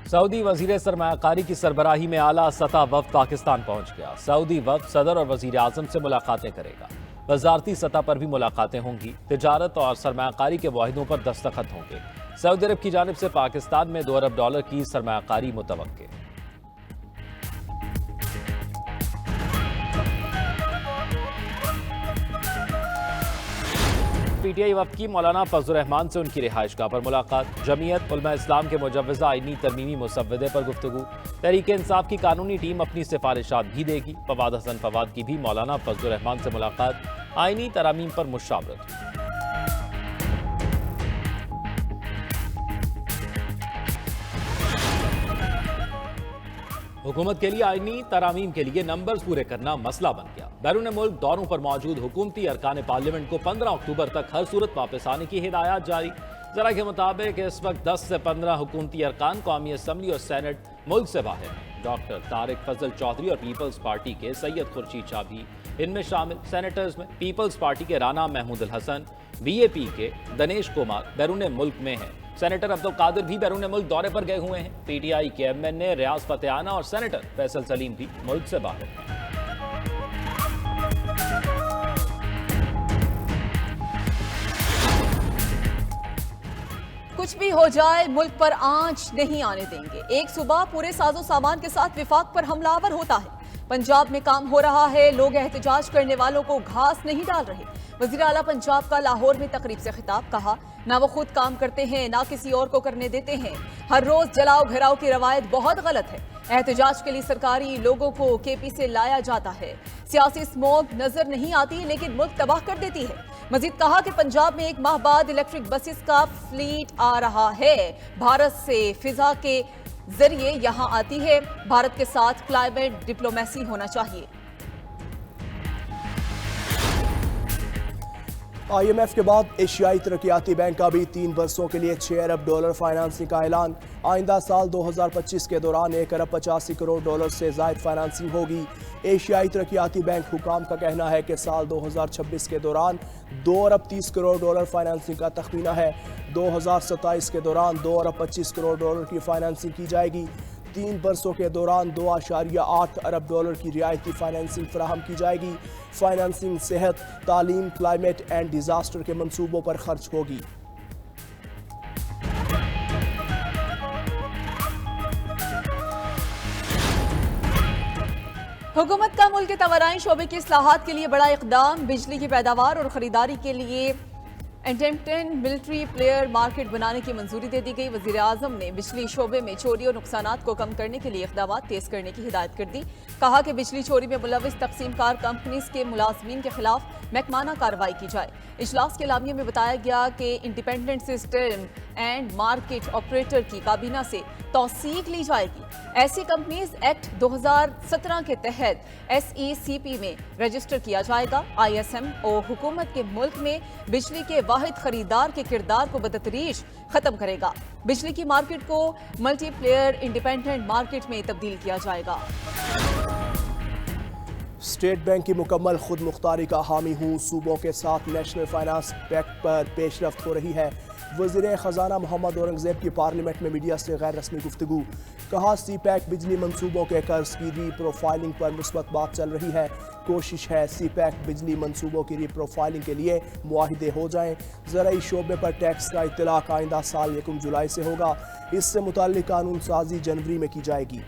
Saudi वजीर सरमायाकारी की सरबराही में आला सतह वफ्द पाकिस्तान पहुंच गया। सऊदी वफ्द सदर और वजीर आजम से मुलाकातें करेगा। वजारती सतह पर भी मुलाकातें होंगी। तिजारत और सरमायाकारी के वाहिदों पर दस्तखत होंगे। सऊदी अरब की जानिब से पाकिस्तान में $2 अरब की सरमायाकारी मुतवक्के। पीटीआई वफ्द की मौलाना फजल रहमान से उनकी रिहाइशगाह पर मुलाकात। जमीयत उलमा इस्लाम के मुजव्वज़ा आईनी तरमीमी मुसव्वदे पर गुफ्तगू। तहरीक इंसाफ की कानूनी टीम अपनी सिफारिशात भी देगी। फवाद हसन फवाद की भी मौलाना फजल रहमान से मुलाकात। आईनी तरामीम पर मुशावरत। हुकूमत के लिए आईनी तरामीम के लिए नंबर्स पूरे करना मसला बन गया। बैरून मुल्क दौरों पर मौजूद हुकूमती अरकान पार्लियामेंट को 15 अक्टूबर तक हर सूरत वापस आने की हिदायत जारी। जरा के मुताबिक इस वक्त 10 से 15 हुकूमती अरकान कौमी असम्बली और सेनेट मुल्क से बाहर हैं। डॉक्टर तारिक फजल चौधरी और पीपल्स पार्टी के सैयद खुर्शीद शाह भी इनमें शामिल। सेनेटर्स में पीपल्स पार्टी के राना महमूद अल हसन, बीएपी के दनेश कुमार बैरून मुल्क में हैं। सेनेटर अब्दुल कादिर भी बैरून मुल्क दौरे पर गए हुए हैं। पीटीआई के एमएनए रियाज फतेहाना और सेनेटर फैसल सलीम भी मुल्क से बाहर हैं। कुछ भी हो जाए मुल्क पर आंच नहीं आने देंगे। एक सुबह पूरे साजो सामान के साथ विफाक पर हमलावर होता है। पंजाब में काम हो रहा है, लोग एहतजाज करने वालों को घास नहीं डाल रहे। वजीर आला पंजाब का लाहौर में तकरीब से खिताब। कहा, ना वो खुद काम करते हैं ना किसी और को करने देते हैं। हर रोज जलाओ घिराओ की रवायत बहुत गलत है। एहतजाज के लिए सरकारी लोगों को केपी से लाया जाता है। सियासी स्मोक नजर नहीं आती लेकिन मुल्क तबाह कर देती है। मजीद कहा कि पंजाब में 1 माह बाद इलेक्ट्रिक बसेस का फ्लीट आ रहा है। भारत से फिजा के जरिए यहां आती है। भारत के साथ क्लाइमेट डिप्लोमेसी होना चाहिए। IMF के बाद एशियाई तरक्याती बैंक का भी 3 वर्षों के लिए $6 अरब फाइनेंसिंग का ऐलान। आइंदा साल 2025 के दौरान $1 अरब 85 करोड़ से ज़ायद फाइनेंसिंग होगी। एशियाई तरक्याती बैंक हुकाम का कहना है कि साल 2026 के दौरान $2 अरब 30 करोड़ फाइनेंसिंग का तखमीना है। 2027 के दौरान $2 अरब 25 करोड़ की फाइनेंसिंग की जाएगी। 3 वर्षों के दौरान $2.8 अरब की रियायती फाइनेंसिंग फराहम की जाएगी। फाइनेंसिंग सेहत, तालीम, क्लाइमेट एंड डिजास्टर के मंसूबों पर खर्च होगी। हुकूमत का मुल्क के तवाराई शोबे की इस्लाहात के लिए बड़ा इकदाम। बिजली की पैदावार और खरीदारी के लिए इंडिपेंडेंट मिलिट्री प्लेयर मार्केट बनाने की मंजूरी दे दी गई। वजीर आजम ने बिजली शोबे में चोरी और नुकसानात को कम करने के लिए इक़दाम तेज करने की हिदायत कर दी। कहा कि बिजली चोरी में मुलविस तकसीमकार कंपनीज के मुलाजमीन के खिलाफ महकमाना कार्रवाई की जाए। इजलास के लामिया में बताया गया कि independent system and market operator की काबीना से तौसीक ली जाएगी। ऐसी कंपनीज एक्ट 2017 के तहत SECP में रजिस्टर किया जाएगा। ISM और हुकूमत के मुल्क में बिजली के वाहिद खरीदार के किरदार को बदतरीज खत्म करेगा। बिजली की मार्केट को मल्टीप्लेयर इंडिपेंडेंट मार्केट में तब्दील किया जाएगा। स्टेट बैंक की मुकम्मल खुद मुख्तारी का हामी हूँ। सूबों के साथ नेशनल फाइनेंस पैक्ट पर पेशरफ्त हो रही है। वज़ीर ख़जाना मोहम्मद औरंगज़ेब की पार्लियामेंट में मीडिया से गैर रस्मी गुफ्तगू। कहा, CPEC बिजली मंसूबों के कर्ज की रीप्रोफाइलिंग पर मुस्बत बात चल रही है। कोशिश है CPEC बिजली मंसूबों की रीप्रोफाइलिंग के लिए मुआहिदे हो जाएं। ज़राई शोबे पर टैक्स का इत्तलाक आइंदा साल 1 जुलाई से होगा। इससे मुताल्लिक कानून साजी जनवरी में की जाएगी।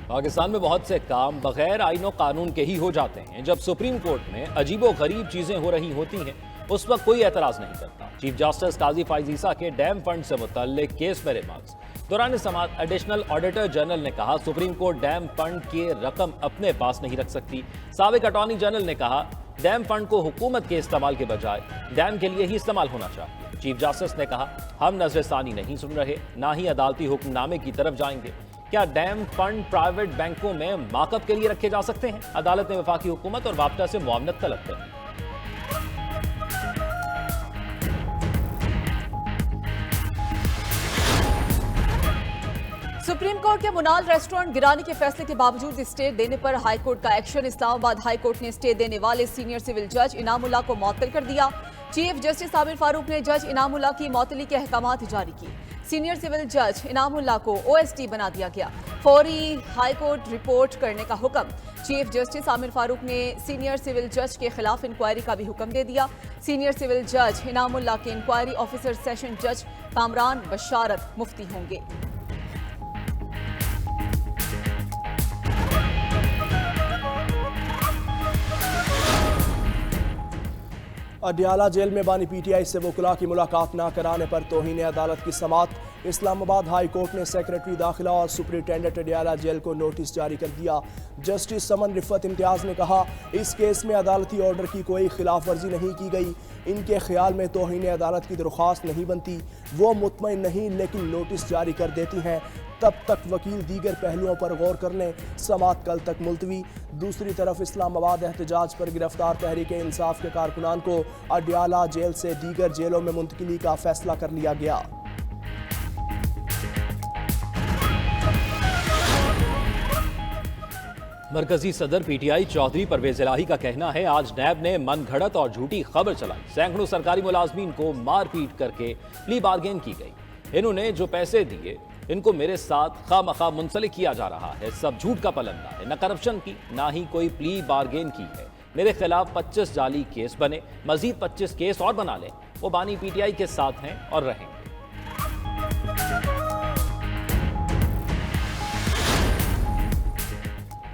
पाकिस्तान में बहुत से काम बगैर आईनो कानून के ही हो जाते हैं। जब सुप्रीम कोर्ट में अजीबो गरीब चीजें हो रही होती हैं उस वक्त कोई एतराज नहीं करता। चीफ जस्टिस काजी फाइज ईसा के डैम फंड से मुतल्लिक केस में रिमार्क्स दौरान समाअत एडिशनल ऑडिटर जनरल ने कहा, सुप्रीम कोर्ट डैम फंड की रकम अपने पास नहीं रख सकती। साबिक अटॉर्नी जनरल ने कहा, डैम फंड को हुकूमत के इस्तेमाल के बजाय डैम के लिए ही इस्तेमाल होना चाहिए। चीफ जस्टिस ने कहा, हम नजरसानी नहीं सुन रहे, ना ही अदालती हुक्मनामे की तरफ जाएंगे। क्या डैम फंड प्राइवेट बैंकों में मार्कअप के लिए रखे जा सकते हैं? अदालत ने वफाकी हुकूमत और वापटा से मुआवनत तलब कर दी। सुप्रीम कोर्ट के मुनाल रेस्टोरेंट गिराने के फैसले के बावजूद स्टे देने पर हाईकोर्ट का एक्शन। इस्लामाबाद हाईकोर्ट ने स्टे देने वाले सीनियर सिविल जज इनामुल्लाह को मुअत्तल कर दिया। चीफ जस्टिस आमिर फारूक ने जज इनामुल्लाह की मौतली के अहकामात जारी किए। सीनियर सिविल जज इनामुल्लाह को OSD बना दिया गया। फौरी हाईकोर्ट रिपोर्ट करने का हुक्म। चीफ जस्टिस आमिर फारूक ने सीनियर सिविल जज के खिलाफ इंक्वायरी का भी हुक्म दे दिया। सीनियर सिविल जज इनामुल्लाह के इंक्वायरी ऑफिसर सेशन जज कामरान बशारत मुफ्ती होंगे। अडियाला जेल में बानी PTI से वकला की मुलाकात न कराने पर तौहीन अदालत की समात। इस्लामाबाद हाई कोर्ट ने सेक्रेटरी दाखिला और सुपरिटेंडेंट अडियाला जेल को नोटिस जारी कर दिया। जस्टिस समन रिफत इम्तियाज ने कहा, इस केस में अदालती ऑर्डर की कोई खिलाफ वर्जी नहीं की गई। इनके ख्याल में तौहीन अदालत की दरख्वास्त नहीं बनती। वो मुतमईन नहीं लेकिन नोटिस जारी कर देती हैं। तब तक वकील दीगर पहलुओं पर गौर कर लें। समात कल तक मुलतवी। दूसरी तरफ इस्लामाबाद एहतजाज पर गिरफ्तार तहरीक इंसाफ के कारकुनान को अडियाला जेल से दीगर जेलों में मुंतकिली का फैसला कर लिया गया। मरकजी सदर PTI चौधरी परवेज इलाही का कहना है, आज नैब ने मनगढ़ंत और झूठी खबर चलाई। सैकड़ों सरकारी मुलाजमीन को मारपीट करके प्ली बार्गेन की गई। इन्होंने जो पैसे दिए इनको मेरे साथ खामखा मुंसलिक किया जा रहा है। सब झूठ का पलंदा है। न करप्शन की ना ही कोई प्ली बार्गेन की है। मेरे खिलाफ 25 जाली केस बने, मजीद 25 केस और बना लें। वो बानी PTI के साथ हैं और रहेंगे।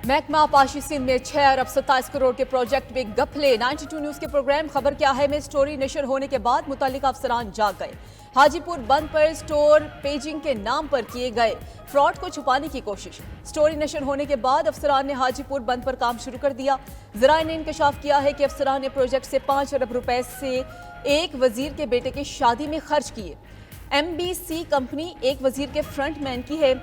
महकमा पाशी सिंध में 6 अरब 27 करोड़ के प्रोजेक्ट में गफले। 92 न्यूज के प्रोग्राम खबर क्या है में स्टोरी नशर होने के बाद मुतल्लिका अफसरान जाग गए। हाजीपुर बंद पर स्टोर पेजिंग के नाम पर किए गए फ्रॉड को छुपाने की कोशिश। स्टोरी नशर होने के बाद अफसरान ने हाजीपुर बंद पर काम शुरू कर दिया। ज़राए ने इंकशाफ किया है कि अफसरान ने प्रोजेक्ट से 5 अरब रुपए से एक वजीर के बेटे की शादी में खर्च किए। MBC कंपनी एक वजीर के फ्रंटमैन की है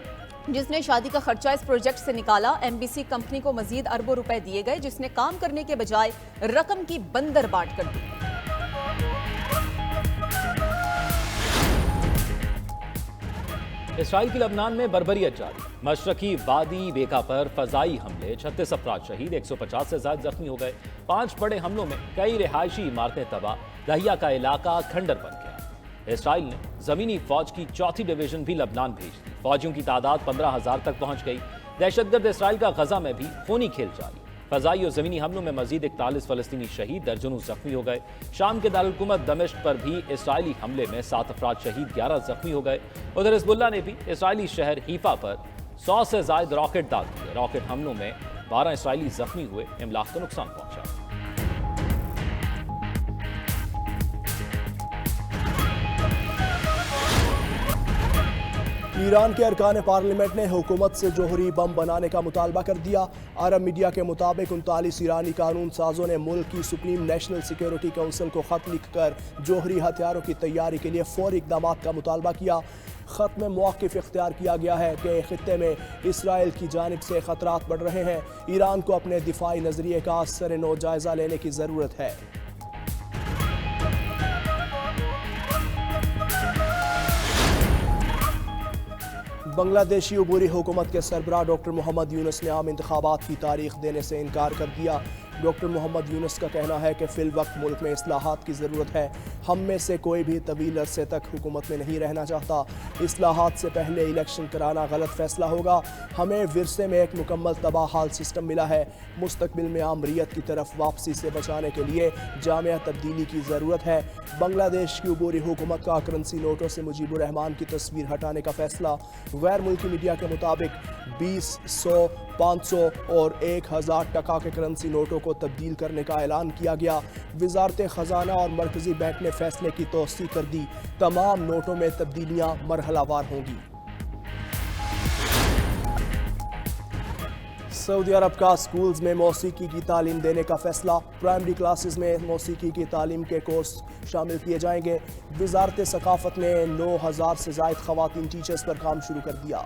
जिसने शादी का खर्चा इस प्रोजेक्ट से निकाला। MBC कंपनी को मजीद अरबों रुपए दिए गए जिसने काम करने के बजाय रकम की बंदर बांट कर दी। इसराइल की लबनान में बर्बरियत जारी। मशरकी वादी बेका पर फजाई हमले, 36 अफराद शहीद, 150 से ज्यादा जख्मी हो गए। 5 बड़े हमलों में कई रिहायशी इमारतें तबाह। दहिया का इलाका खंडर बन गया। इसराइल ने जमीनी फौज की 4थी डिवीजन भी लबनान भेज दी। फौजियों की तादाद 15,000 तक पहुंच गई। दहशतगर्द इसराइल का गजा में भी खूनी खेल जारी। फजाई और जमीनी हमलों में मजीद 41 फलस्तीनी शहीद, दर्जनों जख्मी हो गए। शाम के दारुल-हुकूमत दमिश्क पर भी इसराइली हमले में 7 अफराद शहीद, 11 जख्मी हो गए। उधर हिजबुल्लाह ने भी इसराइली शहर हीफा पर 100 से ज्यादा रॉकेट दाग दिए। रॉकेट हमलों में 12 इसराइली जख्मी हुए, इमलाक को नुकसान पहुंचा। ईरान के अरकान पार्लियामेंट ने हुकूमत से जोहरी बम बनाने का मुतालबा कर दिया। अरब मीडिया के मुताबिक 39 ईरानी कानून साजों ने मुल्क की सुप्रीम नेशनल सिक्योरिटी काउंसिल को खत लिखकर जोहरी हथियारों की तैयारी के लिए फौरी इकदाम का मुतालबा किया। खत में मौक़िफ़ इख्तियार किया गया है कि खित्ते में इसराइल की जानिब से खतरात बढ़ रहे हैं। ईरान को अपने दिफाई नजरिए का सर-ए-नौ जायजा लेने की ज़रूरत है। बांग्लादेशी अबूरी हुकूमत के सरबराह डॉक्टर मोहम्मद यूनुस ने आम इंतखाबात की तारीख देने से इनकार कर दिया। डॉक्टर मोहम्मद यूनुस का कहना है कि फ़िल वक्त मुल्क में इस्लाहात की ज़रूरत है। हम में से कोई भी तवील अरसे तक हुकूमत में नहीं रहना चाहता। इस्लाहात से पहले इलेक्शन कराना गलत फ़ैसला होगा। हमें विरसे में एक मुकम्मल तबाह हाल सिस्टम मिला है। मुस्तकबिल में आमरीत की तरफ वापसी से बचाने के लिए जामिया तब्दीली की ज़रूरत है। बांग्लादेश की अबूरी हुकूमत का करेंसी नोटों से मुजीबुर रहमान की तस्वीर हटाने का फ़ैसला। गैर मुल्की मीडिया के मुताबिक 20, 100, 500 और 1000 टका के करेंसी नोटों को तब्दील करने का ऐलान किया गया। वजारत ख़जाना और मरकज़ी बैंक ने फैसले की तौसीक़ कर दी। तमाम नोटों में तब्दीलियाँ मरहलावार होंगी। सऊदी अरब का स्कूल्स में मौसीकी की तालीम देने का फैसला। प्राइमरी क्लासेस में मौसीकी की तालीम के कोर्स शामिल किए जाएंगे। वजारत सकाफ़त ने 9000 से ज़ायद ख़वातीन टीचर्स पर काम शुरू कर दिया।